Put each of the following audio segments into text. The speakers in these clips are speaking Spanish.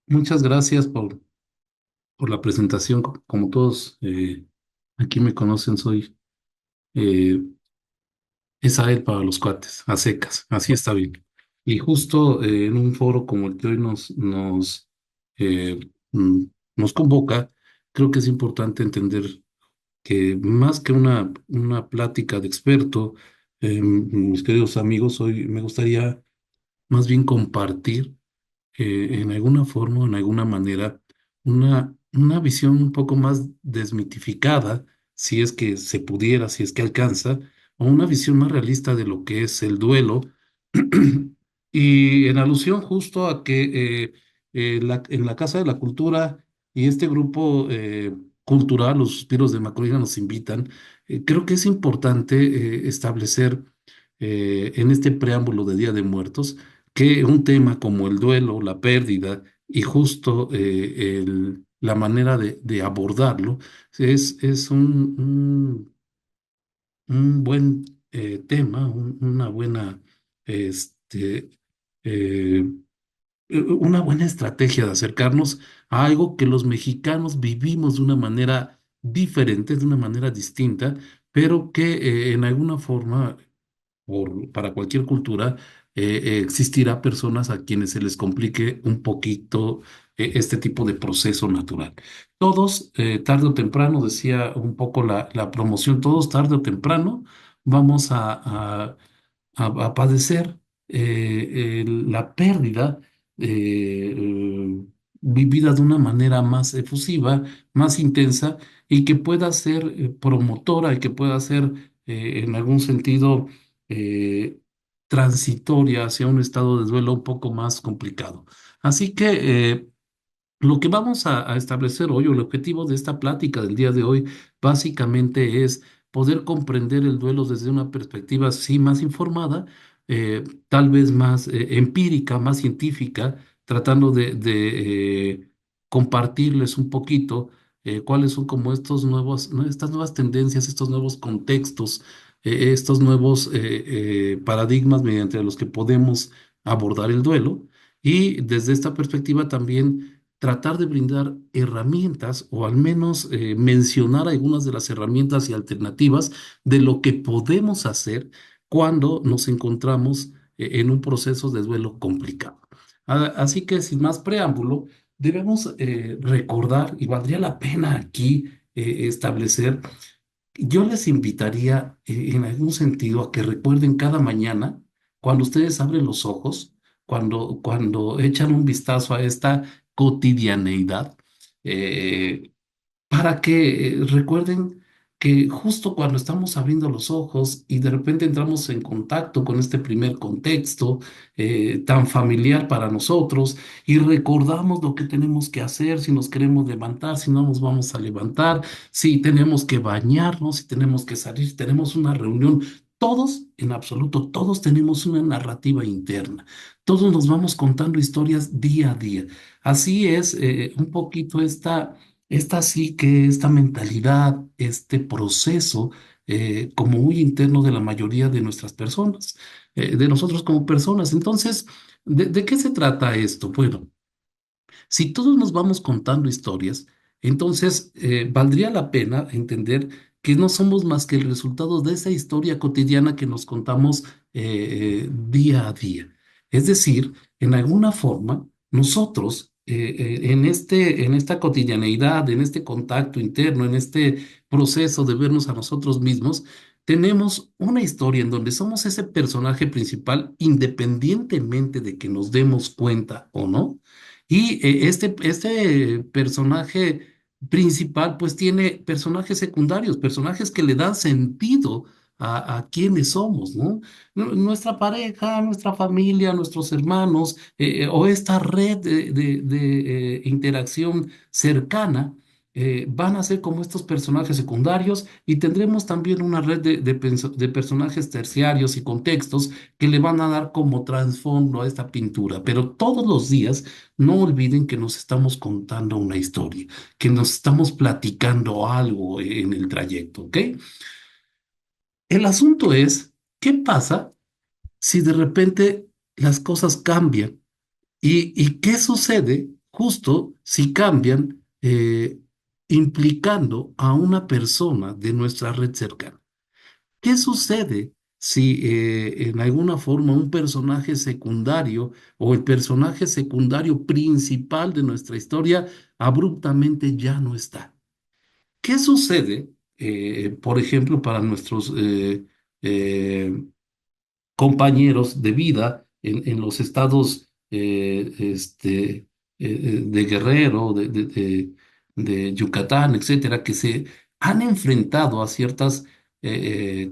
Muchas gracias por la presentación. Como todos aquí me conocen, soy eh, Esael para los cuates, a secas, así está bien. Y justo en un foro como el que hoy eh, mm, nos convoca, creo que es importante entender que más que una plática de experto, mis queridos amigos, hoy me gustaría más bien compartir en alguna forma o en alguna manera una visión un poco más desmitificada, si es que se pudiera, si es que alcanza, o una visión más realista de lo que es el duelo, y en alusión justo a que en la Casa de la Cultura y este grupo cultural, los Suspiros de Macorina, nos invitan, creo que es importante establecer en este preámbulo de Día de Muertos que un tema como el duelo, la pérdida y justo la manera de abordarlo es un buen tema, una buena, este, eh, una buena estrategia de acercarnos a algo que los mexicanos vivimos de una manera diferente, de una manera distinta, pero que en alguna forma para cualquier cultura, existirá personas a quienes se les complique un poquito este tipo de proceso natural. Todos, tarde o temprano, decía un poco la promoción, todos tarde o temprano vamos a padecer la pérdida vivida de una manera más efusiva, más intensa y que pueda ser promotora y que pueda ser en algún sentido eh, transitoria hacia un estado de duelo un poco más complicado. Así que lo que vamos a establecer hoy, o el objetivo de esta plática del día de hoy, básicamente es poder comprender el duelo desde una perspectiva, sí, más informada, tal vez más empírica, más científica, tratando de compartirles un poquito cuáles son como estas nuevas tendencias, estos nuevos contextos, estos nuevos paradigmas mediante los que podemos abordar el duelo. Y desde esta perspectiva también tratar de brindar herramientas o al menos mencionar algunas de las herramientas y alternativas de lo que podemos hacer cuando nos encontramos en un proceso de duelo complicado. Así que sin más preámbulo, debemos recordar, y valdría la pena aquí establecer, yo les invitaría en algún sentido a que recuerden cada mañana, cuando ustedes abren los ojos, cuando echan un vistazo a esta cotidianeidad, eh, para que recuerden que justo cuando estamos abriendo los ojos y de repente entramos en contacto con este primer contexto tan familiar para nosotros y recordamos lo que tenemos que hacer, si nos queremos levantar, si no nos vamos a levantar, si tenemos que bañarnos, si tenemos que salir, si tenemos una reunión. Todos, en absoluto, todos tenemos una narrativa interna. Todos nos vamos contando historias día a día. Así es un poquito esta sí que esta mentalidad, este proceso, como muy interno de la mayoría de nuestras personas, de nosotros como personas. Entonces, ¿de qué se trata esto? Bueno, si todos nos vamos contando historias, entonces valdría la pena entender que no somos más que el resultado de esa historia cotidiana que nos contamos día a día. Es decir, en alguna forma, nosotros en esta cotidianeidad, en este contacto interno, en este proceso de vernos a nosotros mismos, tenemos una historia en donde somos ese personaje principal independientemente de que nos demos cuenta o no. Y este personaje principal, pues tiene personajes secundarios, personajes que le dan sentido a quienes somos, ¿no? Nuestra pareja, nuestra familia, nuestros hermanos, o esta red de interacción cercana, van a ser como estos personajes secundarios y tendremos también una red de personajes terciarios y contextos que le van a dar como trasfondo a esta pintura. Pero todos los días no olviden que nos estamos contando una historia, que nos estamos platicando algo en el trayecto, ¿ok? El asunto es, ¿qué pasa si de repente las cosas cambian? ¿Y qué sucede justo si cambian implicando a una persona de nuestra red cercana. ¿Qué sucede si en alguna forma un personaje secundario o el personaje secundario principal de nuestra historia abruptamente ya no está? ¿Qué sucede, por ejemplo, para nuestros eh, compañeros de vida en los estados de Guerrero, de Yucatán, etcétera, que se han enfrentado a ciertas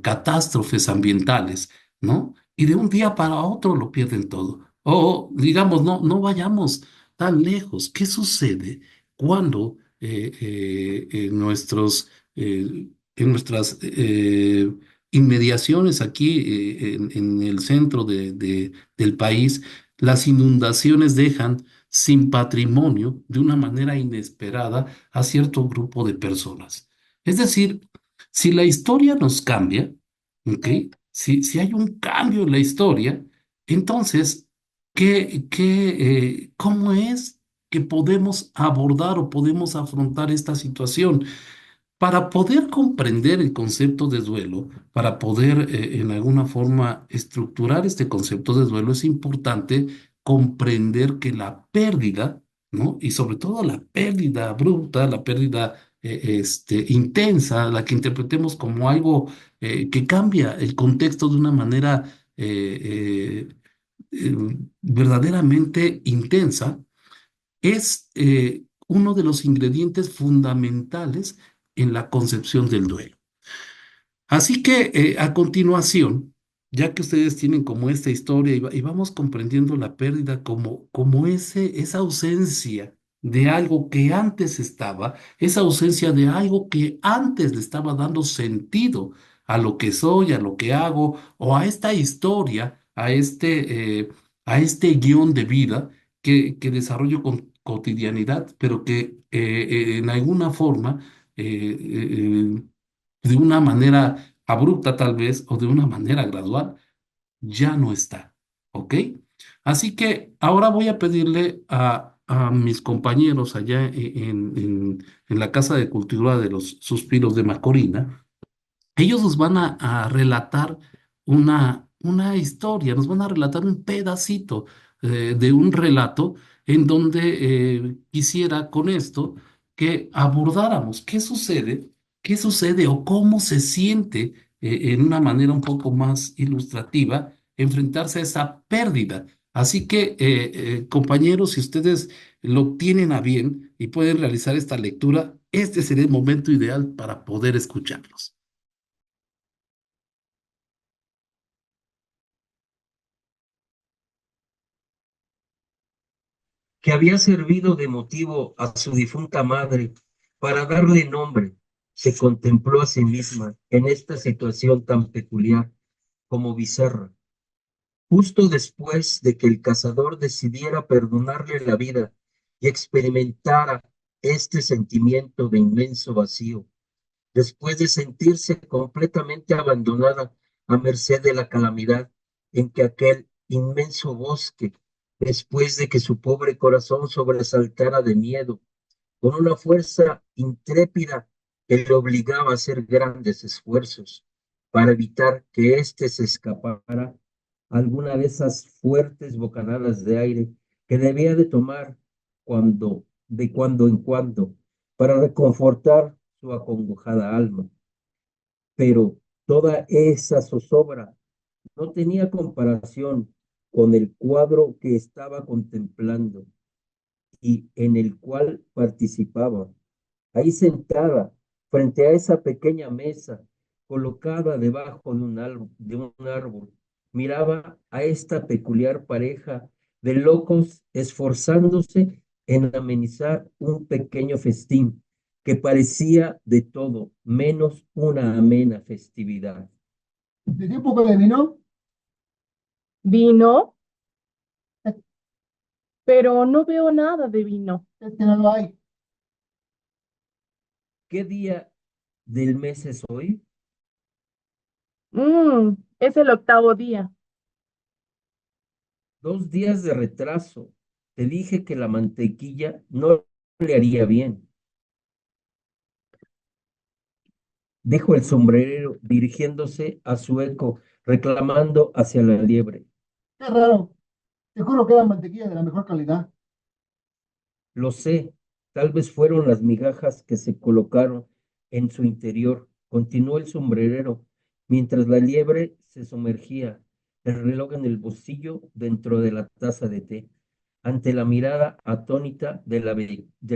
catástrofes ambientales, ¿no? Y de un día para otro lo pierden todo. O digamos, no vayamos tan lejos. ¿Qué sucede cuando en nuestras inmediaciones aquí en el centro del país, las inundaciones dejan sin patrimonio de una manera inesperada a cierto grupo de personas? Es decir, si la historia nos cambia, ¿ok? Si hay un cambio en la historia, entonces, ¿cómo es que podemos abordar o podemos afrontar esta situación? Para poder comprender el concepto de duelo, para poder en alguna forma estructurar este concepto de duelo, es importante comprender que la pérdida, ¿no? Y sobre todo la pérdida abrupta, la pérdida intensa, la que interpretemos como algo que cambia el contexto de una manera verdaderamente intensa, es uno de los ingredientes fundamentales en la concepción del duelo. Así que a continuación, ya que ustedes tienen como esta historia y vamos comprendiendo la pérdida como esa ausencia de algo que antes estaba, esa ausencia de algo que antes le estaba dando sentido a lo que soy, a lo que hago, o a esta historia, a este guión de vida que desarrollo con cotidianidad, pero que en alguna forma de una manera abrupta tal vez o de una manera gradual, ya no está. ¿Ok? Así que ahora voy a pedirle a mis compañeros allá en la Casa de Cultura de los Suspiros de Macorina. Ellos nos van a relatar una historia, nos van a relatar un pedacito de un relato en donde quisiera con esto que abordáramos qué sucede o cómo se siente en una manera un poco más ilustrativa enfrentarse a esa pérdida. Así que, compañeros, si ustedes lo tienen a bien y pueden realizar esta lectura, este sería el momento ideal para poder escucharlos. Que había servido de motivo a su difunta madre para darle nombre, se contempló a sí misma en esta situación tan peculiar como bizarra, justo después de que el cazador decidiera perdonarle la vida y experimentara este sentimiento de inmenso vacío, después de sentirse completamente abandonada a merced de la calamidad en que aquel inmenso bosque, después de que su pobre corazón sobresaltara de miedo, con una fuerza intrépida que le obligaba a hacer grandes esfuerzos para evitar que éste se escapara alguna de esas fuertes bocanadas de aire que debía de tomar de cuando en cuando, para reconfortar su acongojada alma. Pero toda esa zozobra no tenía comparación con el cuadro que estaba contemplando y en el cual participaba. Ahí sentada, frente a esa pequeña mesa, colocada debajo de un árbol, miraba a esta peculiar pareja de locos esforzándose en amenizar un pequeño festín que parecía de todo menos una amena festividad. ¿De un poco de vino? ¿Vino? Pero no veo nada de vino. Es que no lo hay. ¿Qué día del mes es hoy? Es el octavo día. 2 días de retraso. Te dije que la mantequilla no le haría bien, dijo el sombrerero, dirigiéndose a su eco, reclamando hacia la liebre. Qué raro. Te juro que era mantequilla de la mejor calidad. Lo sé, tal vez fueron las migajas que se colocaron en su interior, continuó el sombrerero, mientras la liebre se sumergía, el reloj en el bolsillo dentro de la taza de té, ante la mirada atónita de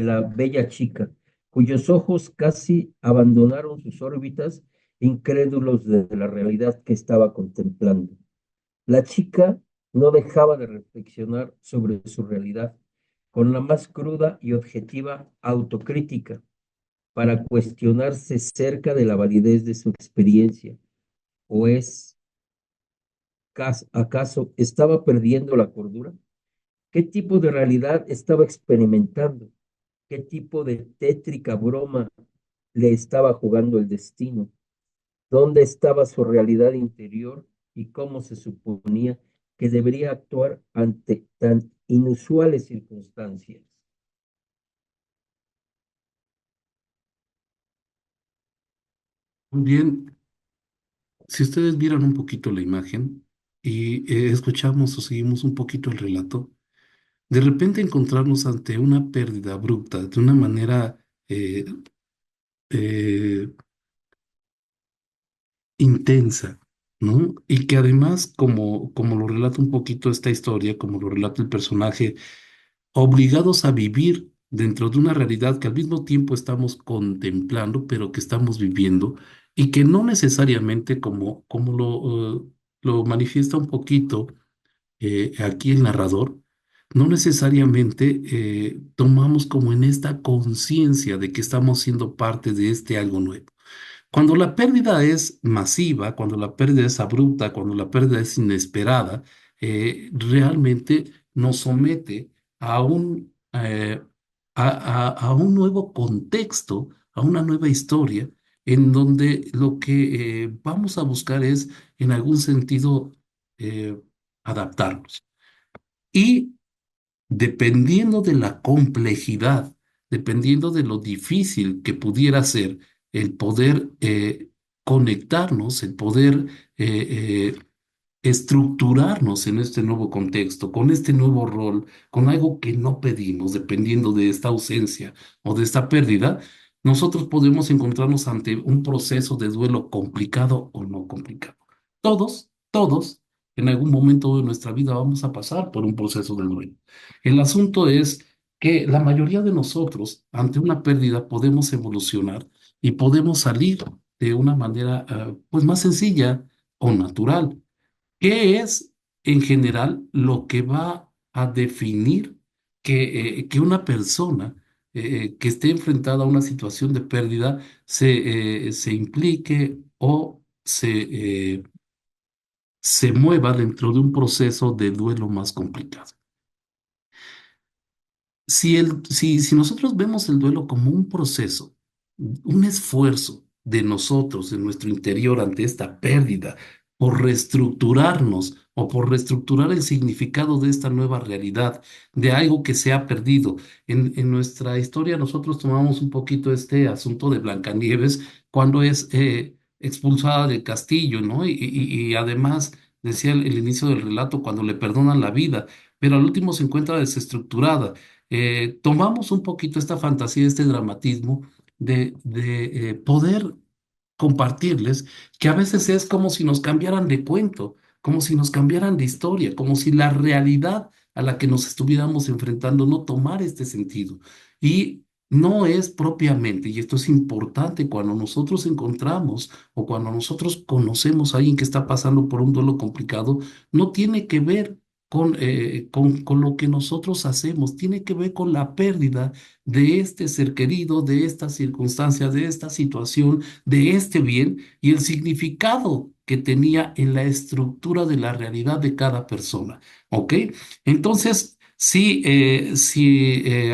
la bella chica, cuyos ojos casi abandonaron sus órbitas, incrédulos de la realidad que estaba contemplando. La chica no dejaba de reflexionar sobre su realidad con la más cruda y objetiva autocrítica para cuestionarse cerca de la validez de su experiencia. ¿O es, acaso, estaba perdiendo la cordura? ¿Qué tipo de realidad estaba experimentando? ¿Qué tipo de tétrica broma le estaba jugando el destino? ¿Dónde estaba su realidad interior y cómo se suponía que debería actuar ante tan inusuales circunstancias? Bien, si ustedes vieran un poquito la imagen y escuchamos o seguimos un poquito el relato, de repente encontrarnos ante una pérdida abrupta de una manera eh, eh, intensa, ¿no? Y que además, como lo relata un poquito esta historia, como lo relata el personaje, obligados a vivir dentro de una realidad que al mismo tiempo estamos contemplando, pero que estamos viviendo, y que no necesariamente, como lo manifiesta un poquito aquí el narrador, no necesariamente tomamos como en esta conciencia de que estamos siendo parte de este algo nuevo. Cuando la pérdida es masiva, cuando la pérdida es abrupta, cuando la pérdida es inesperada, realmente nos somete a a un nuevo contexto, a una nueva historia, en donde lo que vamos a buscar es, en algún sentido, eh, adaptarnos. Y dependiendo de la complejidad, dependiendo de lo difícil que pudiera ser el poder conectarnos, el poder estructurarnos en este nuevo contexto, con este nuevo rol, con algo que no pedimos, dependiendo de esta ausencia o de esta pérdida, nosotros podemos encontrarnos ante un proceso de duelo complicado o no complicado. Todos, en algún momento de nuestra vida vamos a pasar por un proceso de duelo. El asunto es que la mayoría de nosotros, ante una pérdida, podemos evolucionar y podemos salir de una manera, pues, más sencilla o natural. ¿Qué es en general lo que va a definir que una persona que esté enfrentada a una situación de pérdida se implique o se mueva dentro de un proceso de duelo más complicado? Si nosotros vemos el duelo como un proceso, un esfuerzo de nosotros, de nuestro interior ante esta pérdida, por reestructurarnos o por reestructurar el significado de esta nueva realidad, de algo que se ha perdido. En nuestra historia nosotros tomamos un poquito este asunto de Blancanieves cuando es expulsada del castillo, ¿no? Y además, decía el inicio del relato, cuando le perdonan la vida, pero al último se encuentra desestructurada. Tomamos un poquito esta fantasía, este dramatismo de poder compartirles que a veces es como si nos cambiaran de cuento, como si nos cambiaran de historia, como si la realidad a la que nos estuviéramos enfrentando no tomara este sentido. Y no es propiamente, y esto es importante, cuando nosotros encontramos o cuando nosotros conocemos a alguien que está pasando por un duelo complicado, no tiene que ver con lo que nosotros hacemos, tiene que ver con la pérdida de este ser querido, de esta circunstancia, de esta situación, de este bien y el significado que tenía en la estructura de la realidad de cada persona. ¿Ok? Entonces, si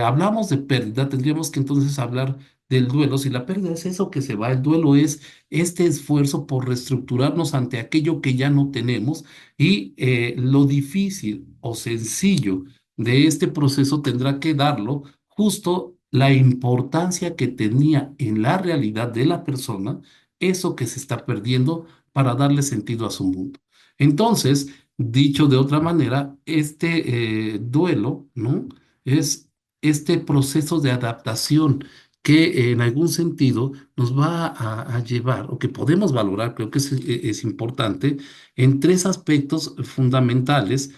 hablamos de pérdida, tendríamos que entonces hablar del duelo. Si la pérdida es eso que se va, el duelo es este esfuerzo por reestructurarnos ante aquello que ya no tenemos y lo difícil o sencillo de este proceso tendrá que darlo justo la importancia que tenía en la realidad de la persona, eso que se está perdiendo para darle sentido a su mundo. Entonces, dicho de otra manera, este duelo, ¿no? Es este proceso de adaptación que en algún sentido nos va a llevar, o que podemos valorar, creo que es importante, en tres aspectos fundamentales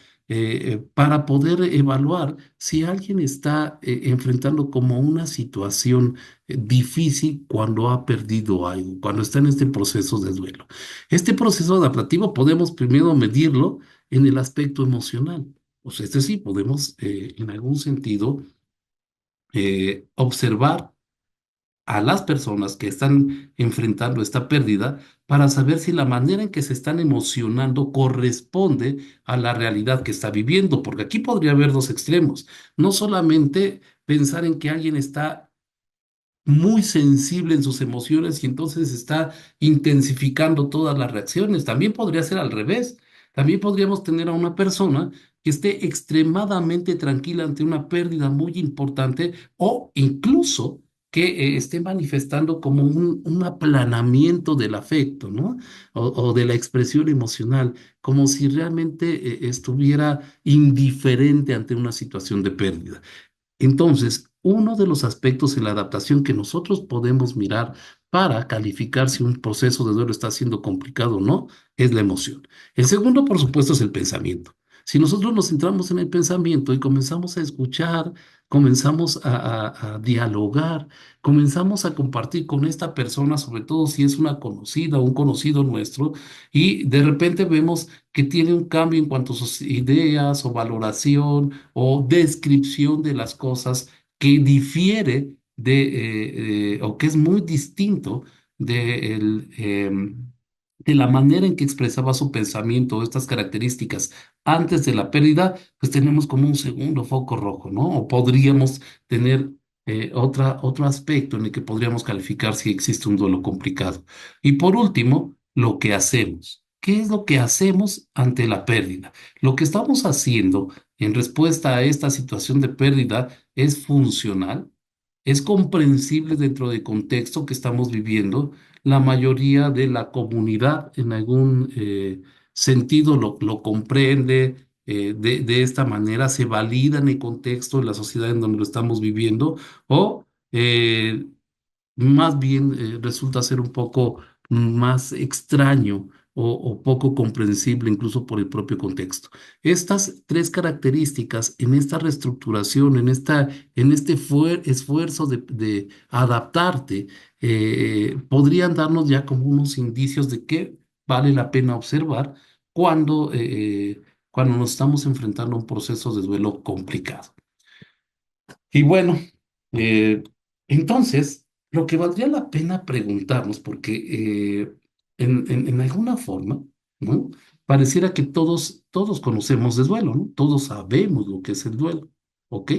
para poder evaluar si alguien está enfrentando como una situación difícil cuando ha perdido algo, cuando está en este proceso de duelo. Este proceso adaptativo podemos primero medirlo en el aspecto emocional. O sea, este sí, podemos en algún sentido observar a las personas que están enfrentando esta pérdida para saber si la manera en que se están emocionando corresponde a la realidad que está viviendo, porque aquí podría haber dos extremos. No solamente pensar en que alguien está muy sensible en sus emociones y entonces está intensificando todas las reacciones. También podría ser al revés. También podríamos tener a una persona que esté extremadamente tranquila ante una pérdida muy importante o incluso que esté manifestando como un aplanamiento del afecto, ¿no? O de la expresión emocional, como si realmente estuviera indiferente ante una situación de pérdida. Entonces, uno de los aspectos en la adaptación que nosotros podemos mirar para calificar si un proceso de duelo está siendo complicado o no es la emoción. El segundo, por supuesto, es el pensamiento. Si nosotros nos centramos en el pensamiento y comenzamos a escuchar, comenzamos a dialogar, comenzamos a compartir con esta persona, sobre todo si es una conocida o un conocido nuestro, y de repente vemos que tiene un cambio en cuanto a sus ideas o valoración o descripción de las cosas que difiere o que es muy distinto de, de la manera en que expresaba su pensamiento, estas características antes de la pérdida, pues tenemos como un segundo foco rojo, ¿no? O podríamos tener otro aspecto en el que podríamos calificar si existe un duelo complicado. Y por último, lo que hacemos. ¿Qué es lo que hacemos ante la pérdida? Lo que estamos haciendo en respuesta a esta situación de pérdida es funcional, es comprensible dentro del contexto que estamos viviendo. La mayoría de la comunidad en algún sentido lo comprende. De esta manera se valida en el contexto de la sociedad en donde lo estamos viviendo o más bien resulta ser un poco más extraño o poco comprensible incluso por el propio contexto. Estas tres características en esta reestructuración, en este esfuerzo de adaptarte, podrían darnos ya como unos indicios de que vale la pena observar cuando, cuando nos estamos enfrentando a un proceso de duelo complicado. Y bueno, eh, entonces, lo que valdría la pena preguntarnos, porque en alguna forma, ¿no? Pareciera que todos conocemos de duelo, ¿no? Todos sabemos lo que es el duelo, ¿ok?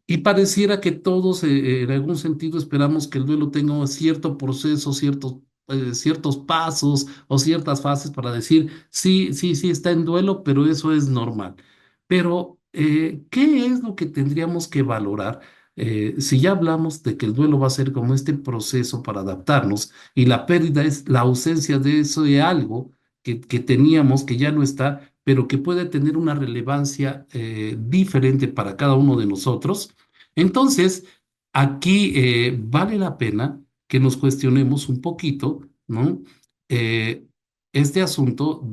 Y pareciera que todos, en algún sentido, esperamos que el duelo tenga cierto proceso, ciertos pasos o ciertas fases para decir, sí, sí, sí, está en duelo, pero eso es normal. Pero, ¿qué es lo que tendríamos que valorar? Si ya hablamos de que el duelo va a ser como este proceso para adaptarnos y la pérdida es la ausencia de eso de algo que teníamos, que ya no está, pero que puede tener una relevancia diferente para cada uno de nosotros. Entonces, aquí vale la pena que nos cuestionemos un poquito, ¿no? Eh, este asunto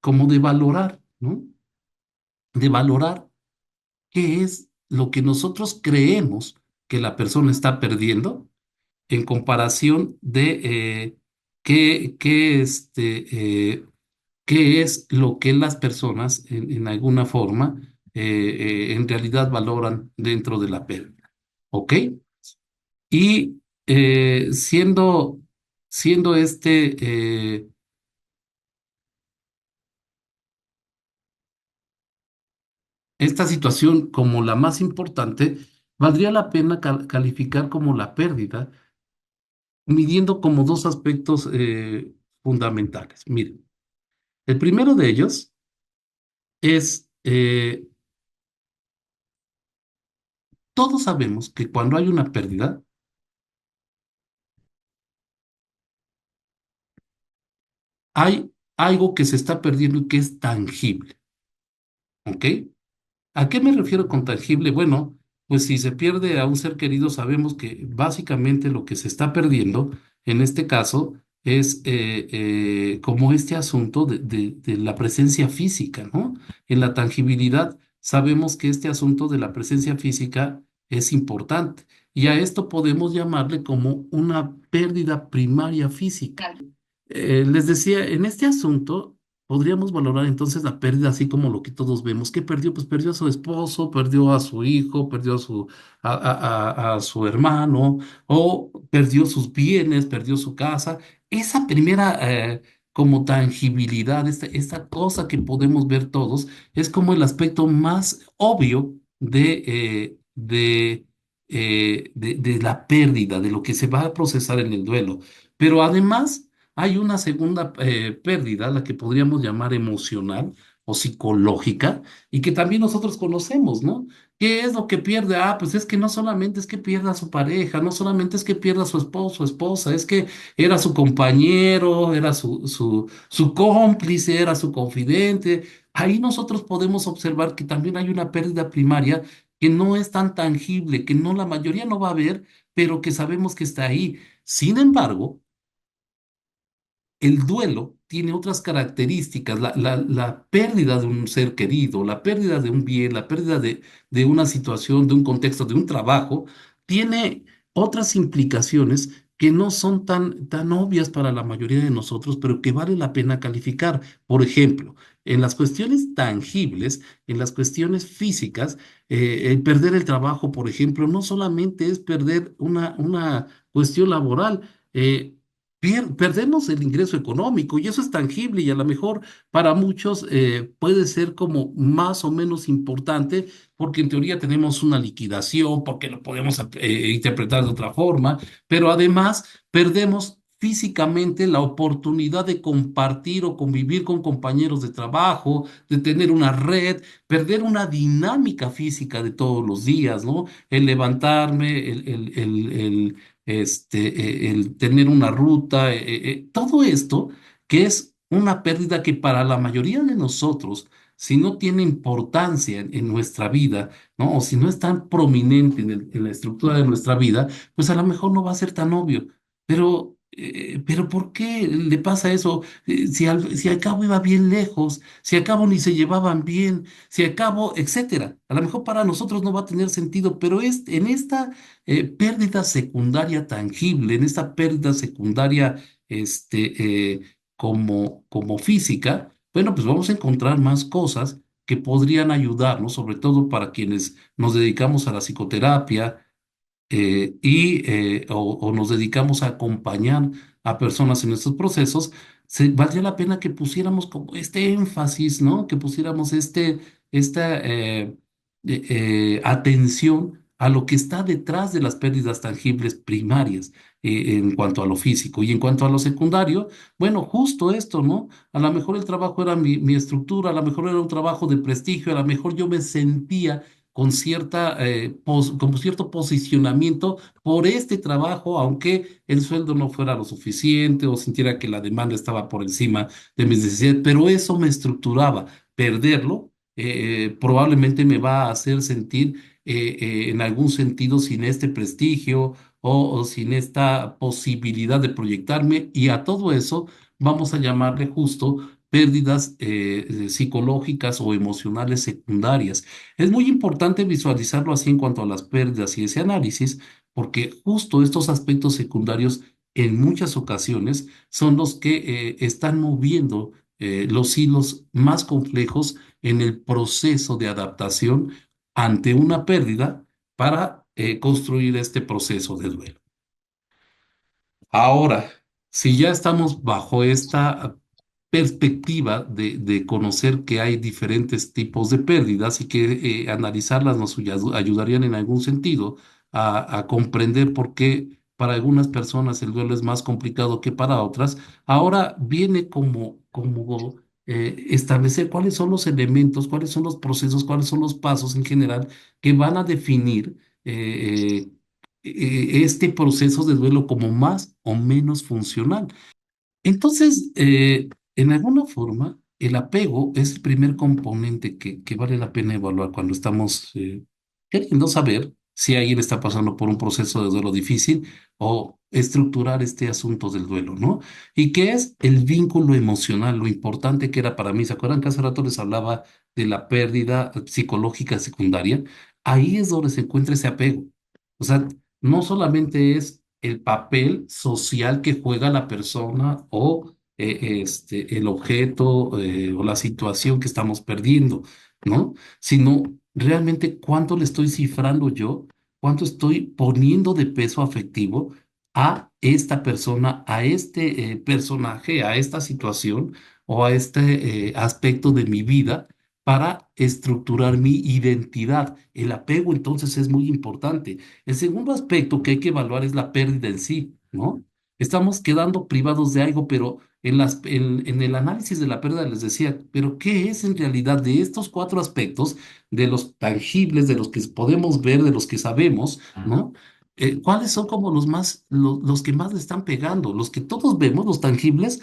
como de valorar, ¿no? De valorar qué es lo que nosotros creemos que la persona está perdiendo en comparación de este, qué es lo que las personas en alguna forma en realidad valoran dentro de la pérdida. ¿Ok? Y siendo esta situación como la más importante, valdría la pena calificar como la pérdida, midiendo como dos aspectos fundamentales. Miren, el primero de ellos es eh, todos sabemos que cuando hay una pérdida, hay algo que se está perdiendo y que es tangible, ¿ok? ¿A qué me refiero con tangible? Bueno, pues si se pierde a un ser querido, sabemos que básicamente lo que se está perdiendo, en este caso, es como este asunto de la presencia física, ¿no? En la tangibilidad, sabemos que este asunto de la presencia física es importante y a esto podemos llamarle como una pérdida primaria física. Les decía, en este asunto podríamos valorar entonces la pérdida así como lo que todos vemos. ¿Qué perdió? Pues perdió a su esposo, perdió a su hijo, perdió a su hermano, o perdió sus bienes, perdió su casa. Esa primera como tangibilidad, esta cosa que podemos ver todos, es como el aspecto más obvio de la pérdida, de lo que se va a procesar en el duelo. Pero además hay una segunda pérdida, la que podríamos llamar emocional o psicológica, y que también nosotros conocemos, ¿no? ¿Qué es lo que pierde? Ah, pues es que no solamente es que pierda a su pareja, no solamente es que pierda a su esposo o esposa, es que era su compañero, era su cómplice, era su confidente. Ahí nosotros podemos observar que también hay una pérdida primaria que no es tan tangible, que no la mayoría no va a ver, pero que sabemos que está ahí. Sin embargo, el duelo tiene otras características, la pérdida de un ser querido, la pérdida de un bien, la pérdida de una situación, de un contexto, de un trabajo, tiene otras implicaciones que no son tan obvias para la mayoría de nosotros, pero que vale la pena calificar. Por ejemplo, en las cuestiones tangibles, en las cuestiones físicas, el perder el trabajo, por ejemplo, no solamente es perder una cuestión laboral. Perdemos el ingreso económico y eso es tangible y a lo mejor para muchos puede ser como más o menos importante porque en teoría tenemos una liquidación, porque lo podemos interpretar de otra forma, pero además perdemos físicamente la oportunidad de compartir o convivir con compañeros de trabajo, de tener una red, perder una dinámica física de todos los días, ¿no? El levantarme, el tener una ruta, todo esto que es una pérdida que para la mayoría de nosotros, si no tiene importancia en nuestra vida, ¿no? O si no es tan prominente en la estructura de nuestra vida, pues a lo mejor no va a ser tan obvio. Pero ¿por qué le pasa eso? Si al cabo iba bien lejos, si al cabo ni se llevaban bien, si al cabo, etcétera. A lo mejor para nosotros no va a tener sentido, pero en esta pérdida secundaria tangible, en esta pérdida secundaria como física, bueno, pues vamos a encontrar más cosas que podrían ayudarnos, sobre todo para quienes nos dedicamos a la psicoterapia o nos dedicamos a acompañar a personas en estos procesos, valdría la pena que pusiéramos como este énfasis, ¿no? Que pusiéramos esta atención a lo que está detrás de las pérdidas tangibles primarias en cuanto a lo físico y en cuanto a lo secundario, bueno, justo esto, ¿no? A lo mejor el trabajo era mi estructura, a lo mejor era un trabajo de prestigio, a lo mejor yo me sentía con con cierto posicionamiento por este trabajo, aunque el sueldo no fuera lo suficiente o sintiera que la demanda estaba por encima de mis necesidades, pero eso me estructuraba. Perderlo probablemente me va a hacer sentir en algún sentido sin este prestigio o sin esta posibilidad de proyectarme y a todo eso vamos a llamarle justo pérdidas psicológicas o emocionales secundarias. Es muy importante visualizarlo así en cuanto a las pérdidas y ese análisis, porque justo estos aspectos secundarios en muchas ocasiones son los que están moviendo los hilos más complejos en el proceso de adaptación ante una pérdida para construir este proceso de duelo. Ahora, si ya estamos bajo esta perspectiva de conocer que hay diferentes tipos de pérdidas y que analizarlas nos ayudarían en algún sentido a comprender por qué para algunas personas el duelo es más complicado que para otras, ahora viene como establecer cuáles son los elementos, cuáles son los procesos, cuáles son los pasos en general que van a definir este proceso de duelo como más o menos funcional. Entonces, en alguna forma, el apego es el primer componente que vale la pena evaluar cuando estamos queriendo saber si alguien está pasando por un proceso de duelo difícil o estructurar este asunto del duelo, ¿no? Y que es el vínculo emocional, lo importante que era para mí. ¿Se acuerdan que hace rato les hablaba de la pérdida psicológica secundaria? Ahí es donde se encuentra ese apego. O sea, no solamente es el papel social que juega la persona o el objeto o la situación que estamos perdiendo, ¿no? Sino realmente cuánto le estoy cifrando yo, cuánto estoy poniendo de peso afectivo a esta persona, a este personaje, a esta situación o a este aspecto de mi vida para estructurar mi identidad. El apego entonces es muy importante. El segundo aspecto que hay que evaluar es la pérdida en sí, ¿no? Estamos quedando privados de algo, pero en el análisis de la pérdida les decía, pero ¿qué es en realidad de estos cuatro aspectos, de los tangibles, de los que podemos ver, de los que sabemos, ¿no? ¿Cuáles son como los que más le están pegando? Los que todos vemos, los tangibles,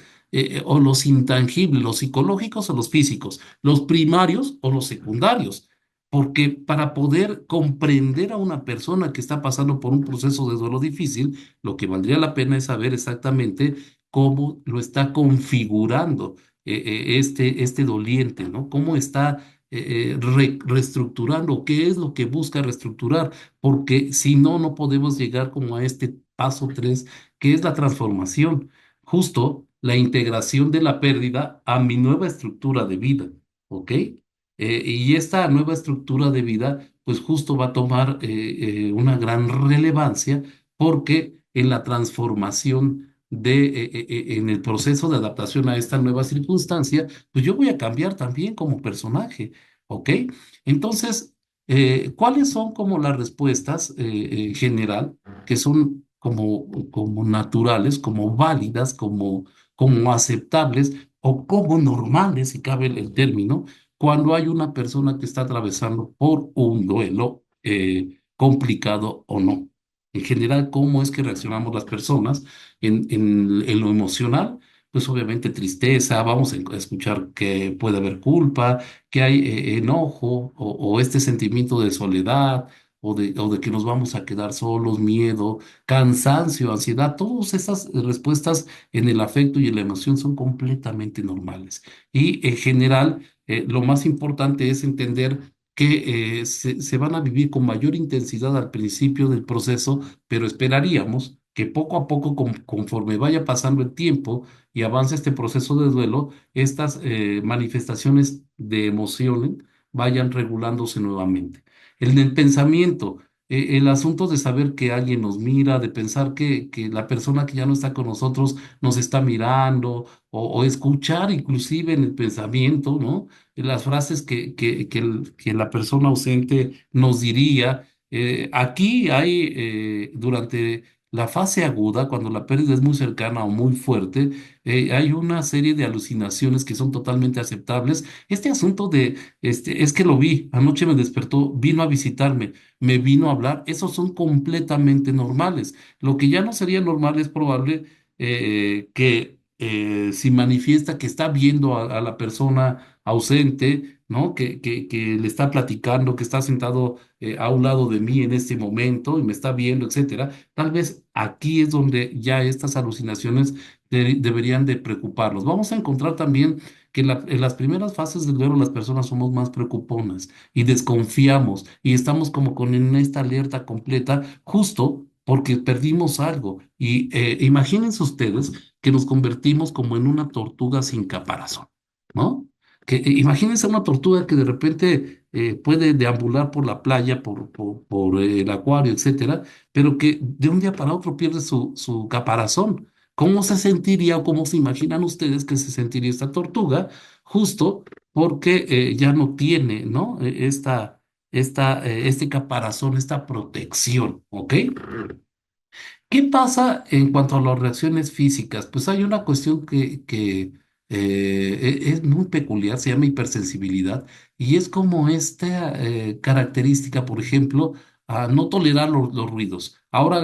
o los intangibles, los psicológicos o los físicos, los primarios o los secundarios. Porque para poder comprender a una persona que está pasando por un proceso de duelo difícil, lo que valdría la pena es saber exactamente cómo lo está configurando este doliente, ¿no? Cómo está reestructurando, qué es lo que busca reestructurar, porque si no, no podemos llegar como a este paso tres, que es la transformación, justo la integración de la pérdida a mi nueva estructura de vida, ¿ok? Y esta nueva estructura de vida, pues justo va a tomar una gran relevancia porque en la transformación en el proceso de adaptación a esta nueva circunstancia, pues yo voy a cambiar también como personaje, ¿ok? Entonces, ¿cuáles son como las respuestas en general que son como naturales, como válidas, como aceptables o como normales, si cabe el término? Cuando hay una persona que está atravesando por un duelo complicado o no. En general, ¿cómo es que reaccionamos las personas en lo emocional? Pues obviamente tristeza, vamos a escuchar que puede haber culpa, que hay enojo o este sentimiento de soledad o de que nos vamos a quedar solos, miedo, cansancio, ansiedad. Todas esas respuestas en el afecto y en la emoción son completamente normales. Y en general lo más importante es entender que se van a vivir con mayor intensidad al principio del proceso, pero esperaríamos que poco a poco, conforme vaya pasando el tiempo y avance este proceso de duelo, estas manifestaciones de emociones vayan regulándose nuevamente. El pensamiento, el asunto de saber que alguien nos mira, de pensar que la persona que ya no está con nosotros nos está mirando, o escuchar inclusive en el pensamiento, ¿no? Las frases que la persona ausente nos diría. Aquí hay, durante la fase aguda, cuando la pérdida es muy cercana o muy fuerte, hay una serie de alucinaciones que son totalmente aceptables. Este asunto es que lo vi, anoche me despertó, vino a visitarme, me vino a hablar, esos son completamente normales. Lo que ya no sería normal es probable que si manifiesta que está viendo a la persona ausente, ¿no? Que le está platicando, que está sentado a un lado de mí en este momento y me está viendo, etcétera. Tal vez aquí es donde ya estas alucinaciones deberían de preocuparnos. Vamos a encontrar también que en las primeras fases del duelo las personas somos más preocuponas y desconfiamos y estamos como con en esta alerta completa justo porque perdimos algo. Y imagínense ustedes que nos convertimos como en una tortuga sin caparazón, ¿no? Imagínense una tortuga que de repente puede deambular por la playa, por el acuario, etcétera, pero que de un día para otro pierde su caparazón. ¿Cómo se sentiría o cómo se imaginan ustedes que se sentiría esta tortuga? Justo porque ya no tiene, ¿no? Este caparazón, esta protección, ¿ok? ¿Qué pasa en cuanto a las reacciones físicas? Pues hay una cuestión que es muy peculiar, se llama hipersensibilidad, y es como esta característica, por ejemplo, a no tolerar los ruidos. Ahora,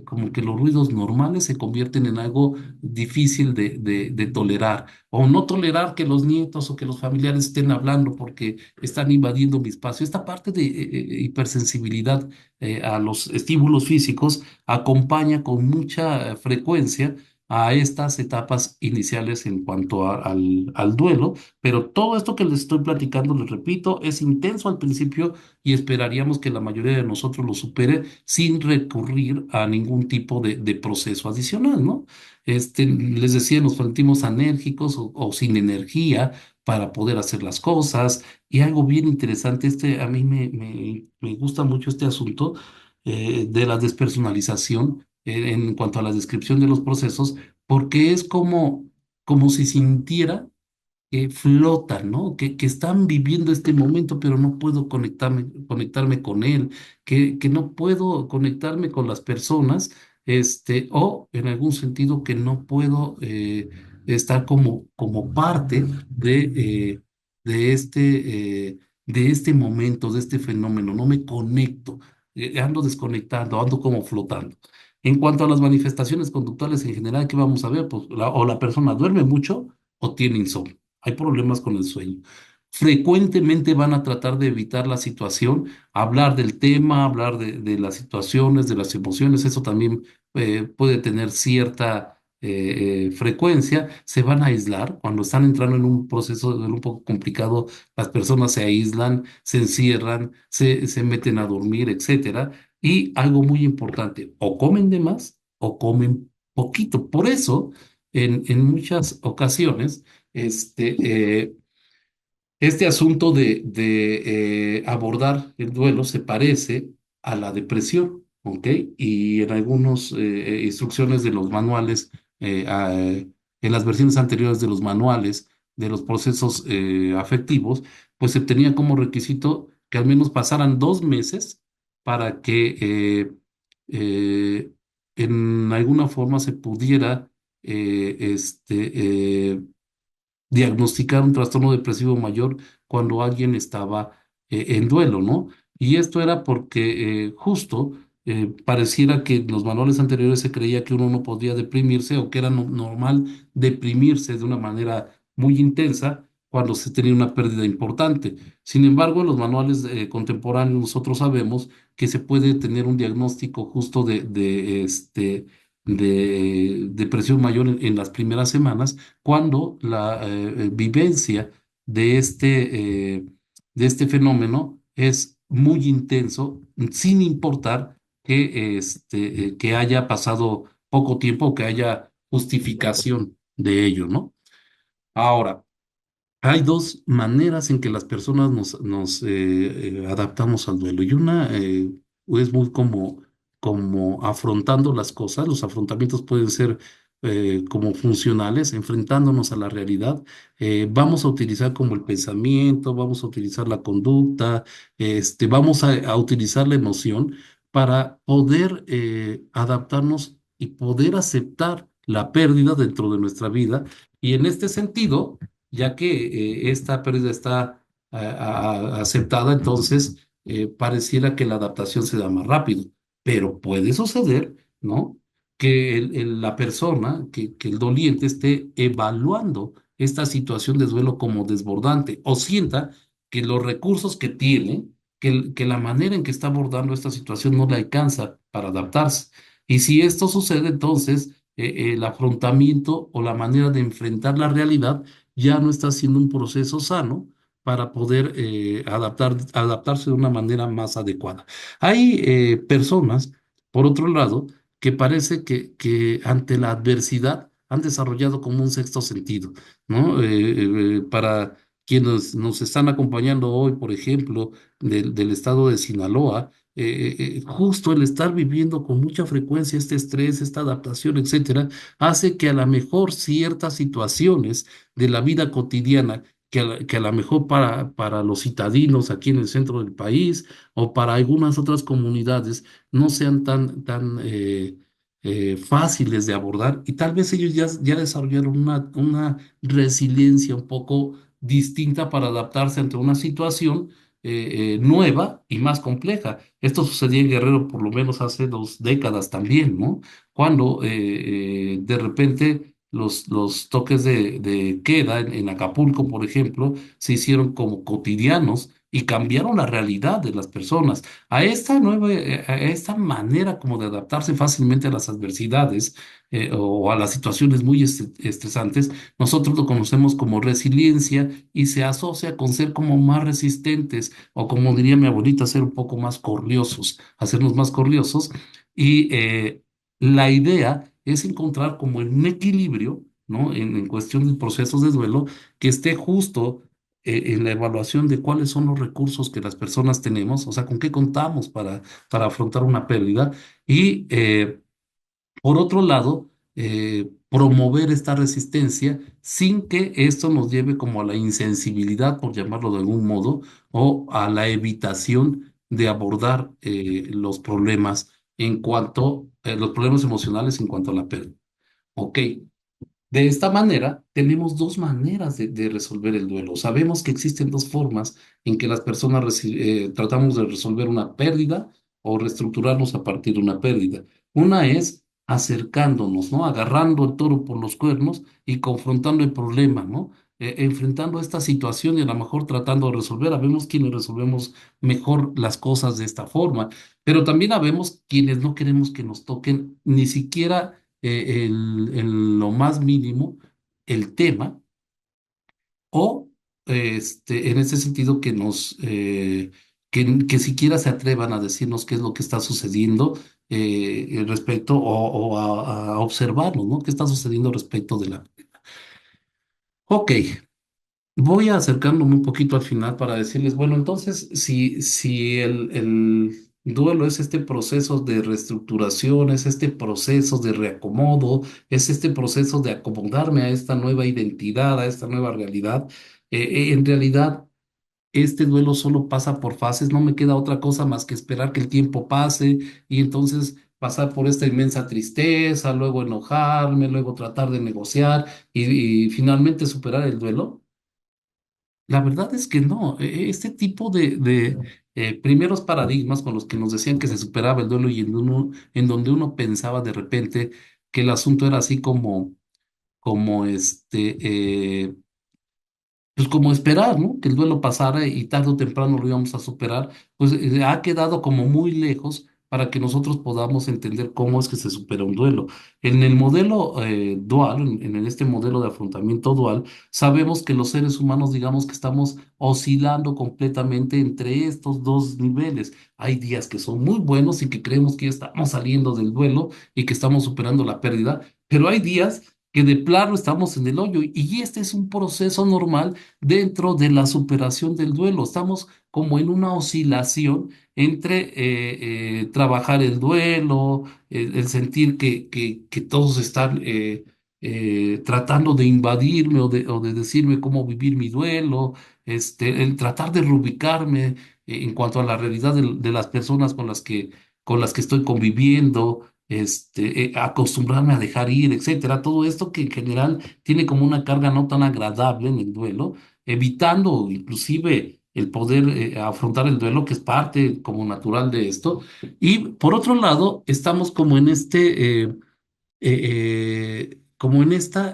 como que los ruidos normales se convierten en algo difícil de tolerar, o no tolerar que los nietos o que los familiares estén hablando porque están invadiendo mi espacio. Esta parte de hipersensibilidad a los estímulos físicos acompaña con mucha frecuencia a estas etapas iniciales en cuanto al duelo, pero todo esto que les estoy platicando, les repito, es intenso al principio y esperaríamos que la mayoría de nosotros lo supere sin recurrir a ningún tipo de proceso adicional, ¿no? Les decía, nos sentimos enérgicos o sin energía para poder hacer las cosas. Y algo bien interesante, a mí me gusta mucho este asunto de la despersonalización en cuanto a la descripción de los procesos, porque es como si sintiera que flotan, ¿no? Que están viviendo este momento, pero no puedo conectarme con él, que no puedo conectarme con las personas, o en algún sentido que no puedo estar como parte de este momento, de este fenómeno, no me conecto, ando desconectando, ando como flotando. En cuanto a las manifestaciones conductuales en general, ¿qué vamos a ver? Pues o la persona duerme mucho o tiene insomnio, hay problemas con el sueño. Frecuentemente van a tratar de evitar la situación, hablar del tema, hablar de las situaciones, de las emociones, eso también puede tener cierta frecuencia. Se van a aislar cuando están entrando en un proceso un poco complicado, las personas se aíslan, se encierran, se meten a dormir, etcétera. Y algo muy importante, o comen de más o comen poquito. Por eso, en muchas ocasiones, este asunto de abordar el duelo se parece a la depresión, ¿ok? Y en algunas instrucciones de los manuales, en las versiones anteriores de los manuales de los procesos afectivos, pues se tenía como requisito que al menos pasaran 2 meses para que en alguna forma se pudiera diagnosticar un trastorno depresivo mayor cuando alguien estaba en duelo, ¿no? Y esto era porque justo pareciera que en los manuales anteriores se creía que uno no podía deprimirse o que era normal deprimirse de una manera muy intensa cuando se tenía una pérdida importante. Sin embargo, en los manuales contemporáneos nosotros sabemos que se puede tener un diagnóstico justo de depresión mayor en las primeras semanas cuando la vivencia de este fenómeno es muy intenso, sin importar que haya pasado poco tiempo o que haya justificación de ello, ¿no? Ahora, hay dos maneras en que las personas nos adaptamos al duelo y una es muy como afrontando las cosas. Los afrontamientos pueden ser como funcionales, enfrentándonos a la realidad. Vamos a utilizar como el pensamiento, vamos a utilizar la conducta, vamos a utilizar la emoción para poder adaptarnos y poder aceptar la pérdida dentro de nuestra vida. Y en este sentido, ya que esta pérdida está aceptada, entonces pareciera que la adaptación se da más rápido, pero puede suceder, ¿no? Que la persona, que el doliente esté evaluando esta situación de duelo como desbordante o sienta que los recursos que tiene, que la manera en que está abordando esta situación no le alcanza para adaptarse. Y si esto sucede, entonces el afrontamiento o la manera de enfrentar la realidad ya no está siendo un proceso sano para poder adaptarse de una manera más adecuada. Hay personas, por otro lado, que parece que ante la adversidad han desarrollado como un sexto sentido, ¿no? Para quienes nos están acompañando hoy, por ejemplo, del estado de Sinaloa, justo el estar viviendo con mucha frecuencia este estrés, esta adaptación, etcétera, hace que a lo mejor ciertas situaciones de la vida cotidiana que a lo mejor para los citadinos aquí en el centro del país o para algunas otras comunidades no sean tan fáciles de abordar y tal vez ellos ya desarrollaron una resiliencia un poco distinta para adaptarse ante una situación nueva y más compleja. Esto sucedía en Guerrero por lo menos hace 2 décadas también, ¿no? Cuando de repente los toques de queda en Acapulco, por ejemplo, se hicieron como cotidianos y cambiaron la realidad de las personas. A esta manera como de adaptarse fácilmente a las adversidades o a las situaciones muy estresantes, nosotros lo conocemos como resiliencia y se asocia con ser como más resistentes o como diría mi abuelita, ser un poco más corriosos, hacernos más corriosos. Y la idea es encontrar como un equilibrio, ¿no? En cuestión de procesos de duelo que esté justo en la evaluación de cuáles son los recursos que las personas tenemos, o sea, con qué contamos para afrontar una pérdida. Y por otro lado, promover esta resistencia sin que esto nos lleve como a la insensibilidad, por llamarlo de algún modo, o a la evitación de abordar los problemas emocionales en cuanto a la pérdida. Ok, de esta manera, tenemos dos maneras de resolver el duelo. Sabemos que existen dos formas en que las personas tratamos de resolver una pérdida o reestructurarnos a partir de una pérdida. Una es acercándonos, ¿no? Agarrando el toro por los cuernos y confrontando el problema, ¿no? Enfrentando esta situación y a lo mejor tratando de resolver. Habemos quienes resolvemos mejor las cosas de esta forma, pero también habemos quienes no queremos que nos toquen ni siquiera en lo más mínimo el tema o en ese sentido que siquiera se atrevan a decirnos qué es lo que está sucediendo respecto o a observarnos, ¿no? ¿Qué está sucediendo respecto de la... Ok, voy acercándome un poquito al final para decirles, bueno, entonces, si el duelo es este proceso de reestructuración, es este proceso de reacomodo, es este proceso de acomodarme a esta nueva identidad, a esta nueva realidad, en realidad este duelo solo pasa por fases, no me queda otra cosa más que esperar que el tiempo pase y entonces pasar por esta inmensa tristeza, luego enojarme, luego tratar de negociar y finalmente superar el duelo. La verdad es que no. Este tipo de primeros paradigmas con los que nos decían que se superaba el duelo y en donde uno pensaba de repente que el asunto era así como pues como esperar, ¿no? Que el duelo pasara y tarde o temprano lo íbamos a superar, pues ha quedado como muy lejos para que nosotros podamos entender cómo es que se supera un duelo. En el modelo dual, en este modelo de afrontamiento dual, sabemos que los seres humanos, digamos que estamos oscilando completamente entre estos dos niveles. Hay días que son muy buenos y que creemos que ya estamos saliendo del duelo y que estamos superando la pérdida, pero hay días que de plano estamos en el hoyo y este es un proceso normal dentro de la superación del duelo. Estamos como en una oscilación entre trabajar el duelo, el sentir que todos están tratando de invadirme o de decirme cómo vivir mi duelo, el tratar de reubicarme en cuanto a la realidad de las personas con las que estoy conviviendo. Acostumbrarme a dejar ir, etcétera, todo esto que en general tiene como una carga no tan agradable en el duelo, evitando inclusive el poder afrontar el duelo, que es parte como natural de esto. Y por otro lado, estamos como en este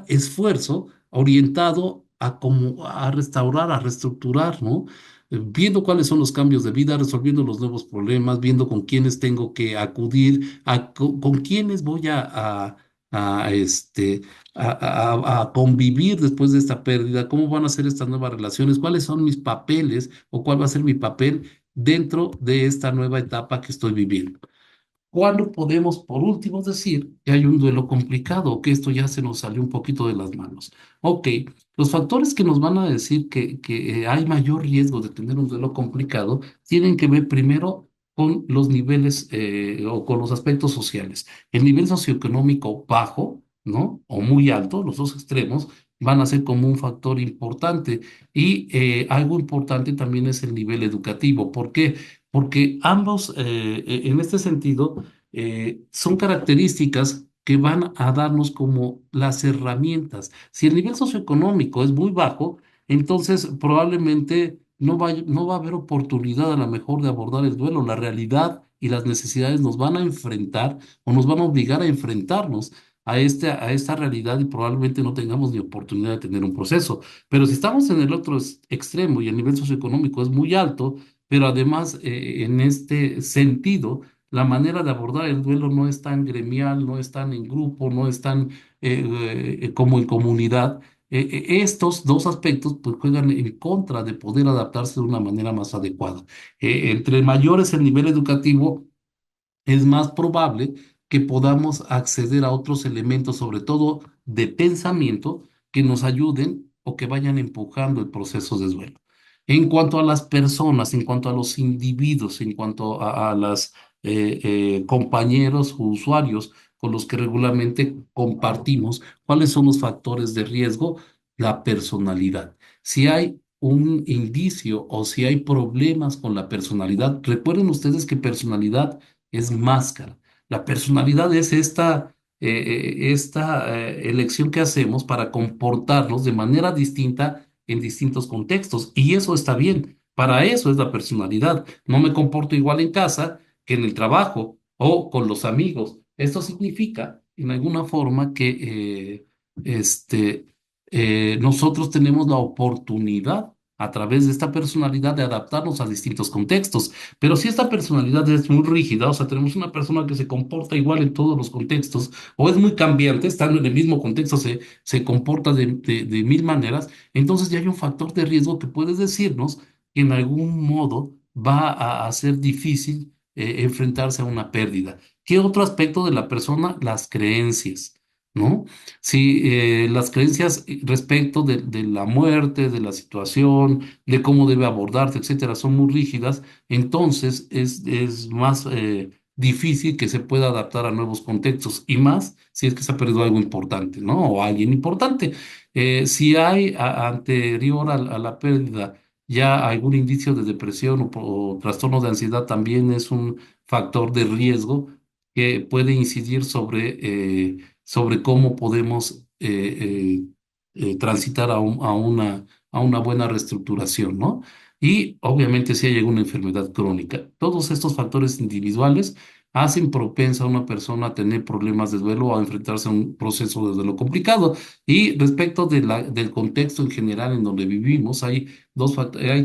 esfuerzo orientado a restaurar, a reestructurar, ¿no? Viendo cuáles son los cambios de vida, resolviendo los nuevos problemas, viendo con quiénes tengo que acudir, con quiénes voy a, este, a convivir después de esta pérdida, cómo van a ser estas nuevas relaciones, cuáles son mis papeles o cuál va a ser mi papel dentro de esta nueva etapa que estoy viviendo. ¿Cuándo podemos, por último, decir que hay un duelo complicado o que esto ya se nos salió un poquito de las manos? Ok, los factores que nos van a decir que hay mayor riesgo de tener un duelo complicado tienen que ver primero con los niveles o con los aspectos sociales. El nivel socioeconómico bajo, ¿no? O muy alto, los dos extremos, van a ser como un factor importante. Y algo importante también es el nivel educativo. ¿Por qué? porque ambos, en este sentido, son características que van a darnos como las herramientas. Si el nivel socioeconómico es muy bajo, entonces probablemente no va a haber oportunidad a lo mejor de abordar el duelo. La realidad y las necesidades nos van a enfrentar o nos van a obligar a enfrentarnos a esta realidad y probablemente no tengamos ni oportunidad de tener un proceso. Pero si estamos en el otro extremo y el nivel socioeconómico es muy alto, pero además en este sentido, la manera de abordar el duelo no es tan gremial, no es tan en grupo, no es tan como en comunidad. Estos dos aspectos pues juegan en contra de poder adaptarse de una manera más adecuada. Entre mayor es el nivel educativo, es más probable que podamos acceder a otros elementos, sobre todo de pensamiento, que nos ayuden o que vayan empujando el proceso de duelo. En cuanto a las personas, en cuanto a los individuos, en cuanto a las compañeros o usuarios con los que regularmente compartimos, ¿cuáles son los factores de riesgo? La personalidad. Si hay un indicio o si hay problemas con la personalidad, recuerden ustedes que personalidad es máscara. La personalidad es esta elección que hacemos para comportarnos de manera distinta en distintos contextos. Y eso está bien. Para eso es la personalidad. No me comporto igual en casa que en el trabajo o con los amigos. Esto significa, en alguna forma, que nosotros tenemos la oportunidad a través de esta personalidad de adaptarnos a distintos contextos. Pero si esta personalidad es muy rígida, o sea, tenemos una persona que se comporta igual en todos los contextos, o es muy cambiante, estando en el mismo contexto se comporta de mil maneras, entonces ya hay un factor de riesgo que puedes decirnos que en algún modo va a ser difícil enfrentarse a una pérdida. ¿Qué otro aspecto de la persona? Las creencias. ¿No? Si las creencias respecto de la muerte, de la situación, de cómo debe abordarse, etcétera, son muy rígidas, entonces es más difícil que se pueda adaptar a nuevos contextos y más si es que se ha perdido algo importante, ¿no? O alguien importante. Si hay anterior a la pérdida ya algún indicio de depresión o trastorno de ansiedad, también es un factor de riesgo que puede incidir sobre cómo podemos transitar a una buena reestructuración, ¿no? Y obviamente si hay alguna enfermedad crónica. Todos estos factores individuales hacen propensa a una persona a tener problemas de duelo o a enfrentarse a un proceso de duelo complicado. Y respecto del contexto en general en donde vivimos, hay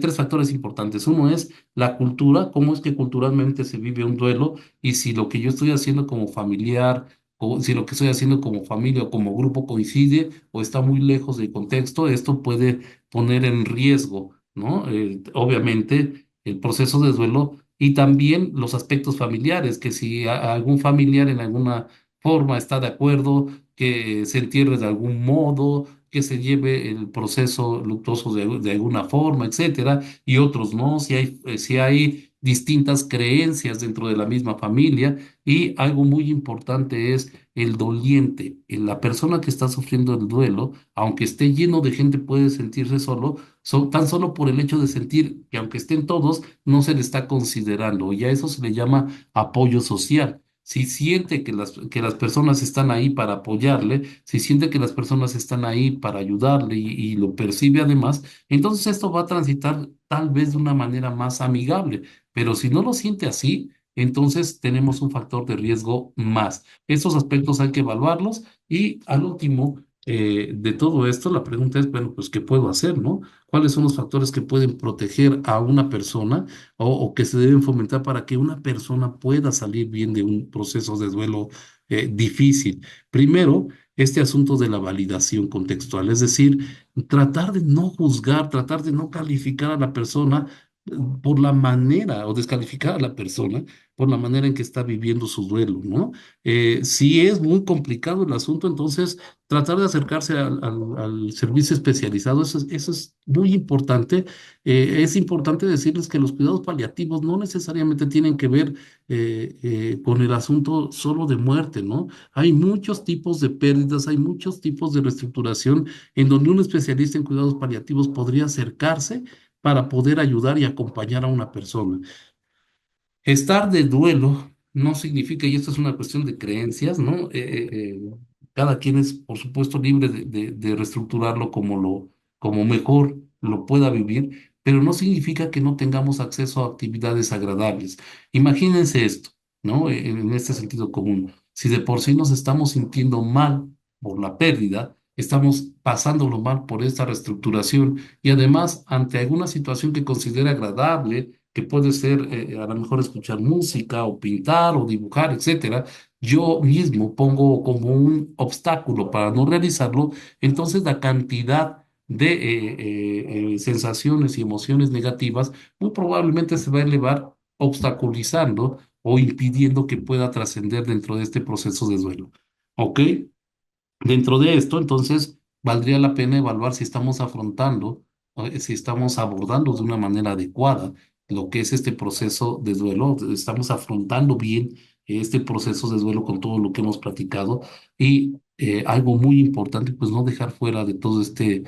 tres factores importantes. Uno es la cultura, cómo es que culturalmente se vive un duelo y si lo que yo estoy haciendo como familiar, o si lo que estoy haciendo como familia o como grupo coincide o está muy lejos del contexto, esto puede poner en riesgo, ¿no? Obviamente el proceso de duelo y también los aspectos familiares, que si algún familiar en alguna forma está de acuerdo, que se entierre de algún modo, que se lleve el proceso luctuoso de alguna forma, etcétera, y otros no, si hay distintas creencias dentro de la misma familia. Y algo muy importante es el doliente, la persona que está sufriendo el duelo, aunque esté lleno de gente, puede sentirse solo, tan solo por el hecho de sentir que aunque estén todos, no se le está considerando. Y a eso se le llama apoyo social. Si siente que las personas están ahí para apoyarle, si siente que las personas están ahí para ayudarle y lo percibe además, entonces esto va a transitar tal vez de una manera más amigable. Pero si no lo siente así, entonces tenemos un factor de riesgo más. Estos aspectos hay que evaluarlos y al último de todo esto, la pregunta es, bueno, pues, ¿qué puedo hacer, no? ¿Cuáles son los factores que pueden proteger a una persona o que se deben fomentar para que una persona pueda salir bien de un proceso de duelo difícil? Primero, este asunto de la validación contextual, es decir, tratar de no juzgar, tratar de no calificar a la persona por la manera o descalificar a la persona por la manera en que está viviendo su duelo, ¿no? Si es muy complicado el asunto, entonces tratar de acercarse al servicio especializado, eso es muy importante. Es importante decirles que los cuidados paliativos no necesariamente tienen que ver con el asunto solo de muerte, ¿no? Hay muchos tipos de pérdidas, hay muchos tipos de reestructuración en donde un especialista en cuidados paliativos podría acercarse para poder ayudar y acompañar a una persona. Estar de duelo no significa, y esto es una cuestión de creencias, ¿no? Cada quien es, por supuesto, libre de reestructurarlo como mejor lo pueda vivir, pero no significa que no tengamos acceso a actividades agradables. Imagínense esto, ¿no? En este sentido común. Si de por sí nos estamos sintiendo mal por la pérdida, estamos pasándolo mal por esta reestructuración y además ante alguna situación que considere agradable, que puede ser a lo mejor escuchar música o pintar o dibujar, etcétera, yo mismo pongo como un obstáculo para no realizarlo, entonces la cantidad de sensaciones y emociones negativas muy probablemente se va a elevar obstaculizando o impidiendo que pueda trascender dentro de este proceso de duelo. ¿Ok? Dentro de esto, entonces, valdría la pena evaluar si estamos afrontando, si estamos abordando de una manera adecuada lo que es este proceso de duelo, estamos afrontando bien este proceso de duelo con todo lo que hemos platicado y algo muy importante, pues no dejar fuera de todo este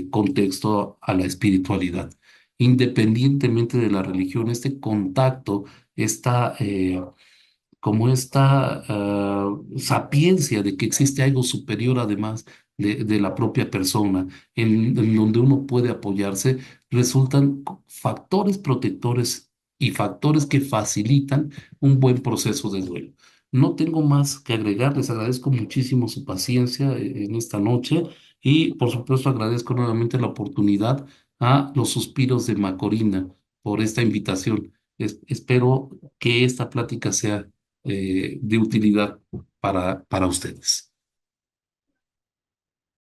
contexto a la espiritualidad. Independientemente de la religión, este contacto, esta como esta sapiencia de que existe algo superior además de la propia persona, en donde uno puede apoyarse, resultan factores protectores y factores que facilitan un buen proceso de duelo. No tengo más que agregar, les agradezco muchísimo su paciencia en esta noche y por supuesto agradezco nuevamente la oportunidad a los suspiros de Macorina por esta invitación. Espero que esta plática sea de utilidad para ustedes.